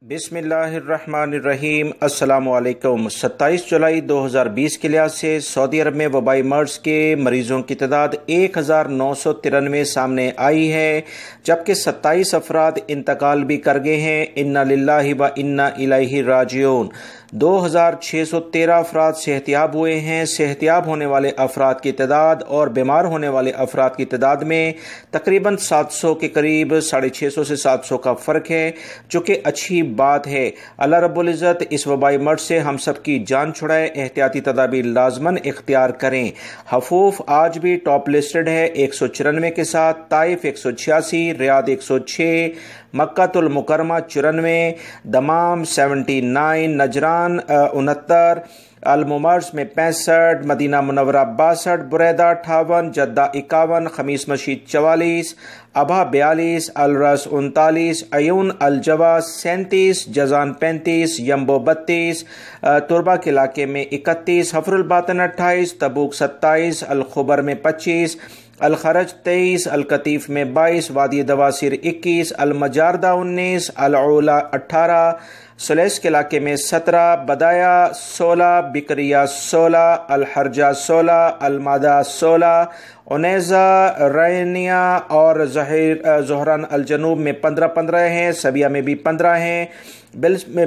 बिस्मिल्लाहिर्रहमानिर्रहीम। अस्सलामुअलैकुम। 27 जुलाई 2020 के लिहाज से सऊदी अरब में वबाई मर्ज के मरीजों की तादाद 1993 सामने आई है, जबकि 27 अफराद इंतकाल भी कर गए हैं। इन्ना लिल्लाहि व इन्ना इलैहि राजिऊन। 2613 अफराद सेहतियाब हुए हैं। सेहतियाब होने वाले अफराद की तादाद और बीमार होने वाले अफराद की तादाद में तकरीबन 700 के करीब 650 से 700 का फ़र्क है, जो कि अच्छी बात है। अल्लाह रब्बुल इज़्ज़त इस वबाई मर्ज से हम सब की जान छुड़ाए। एहतियाती तदाबीर लाजमन इख्तियार करें। हफूफ आज भी टॉप लिस्टेड है 194 के साथ, ताइफ 186, रियाद 106, मक्कातुल मुकरमा 94, दमाम 79, नजरान 69, अल-मुमर्स में 65, मदीना मुनव्वरा 62, बुरैदा 58, जद्दा 51, खमीस मशीद 44, अबा 42, अलरस 39, अयून अलजवा 37, जजान 35, यम्बो 32, तुरबा के इलाके में 31, हफरुल बातन 28, तबूक 27, अल-खुबर में 25, अल-खरज 23, अल-कतीफ में 22, वादी दवासिर 21, अल-मजारदा 19, अल-उला 18, सुलेस के इलाके में 17, बदाया 16, बिकरिया 16, अल-हरजा 16, अल-मादा 16, उनेज़ा, रैनिया और ज़ोहरान अल-जनूब में 15-15 हैं। सबिया में भी 15 हैं।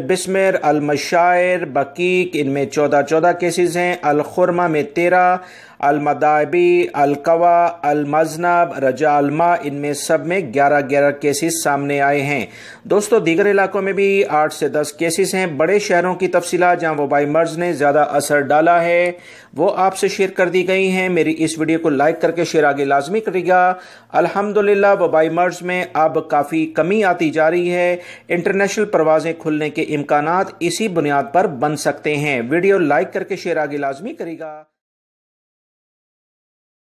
बिस्मिर, अल-मशायर, बकीक इनमें 14-14 केसेस हैं। अल-खुरमा में 13, अल-मदाबी, अल-कवा, अल-मजनब, रजा अल-मा इनमें सब में 11-11 केसेस सामने आए हैं। दोस्तों, दीगर इलाकों में भी 8 से 10 केसेस हैं। बड़े शहरों की तफसीलात जहां वबाई मर्ज ने ज़्यादा असर डाला है वो आपसे शेयर कर दी गई हैं। मेरी इस वीडियो को लाइक करके शेयर आगे लाजमी करिएगा। अल्हम्दुलिल्लाह वबाई मर्ज में अब काफ़ी कमी आती जा रही है। इंटरनेशनल परवाजें खुलने के इम्कानात इसी बुनियाद पर बन सकते हैं। वीडियो लाइक करके शेयर आगे लाजमी करिएगा।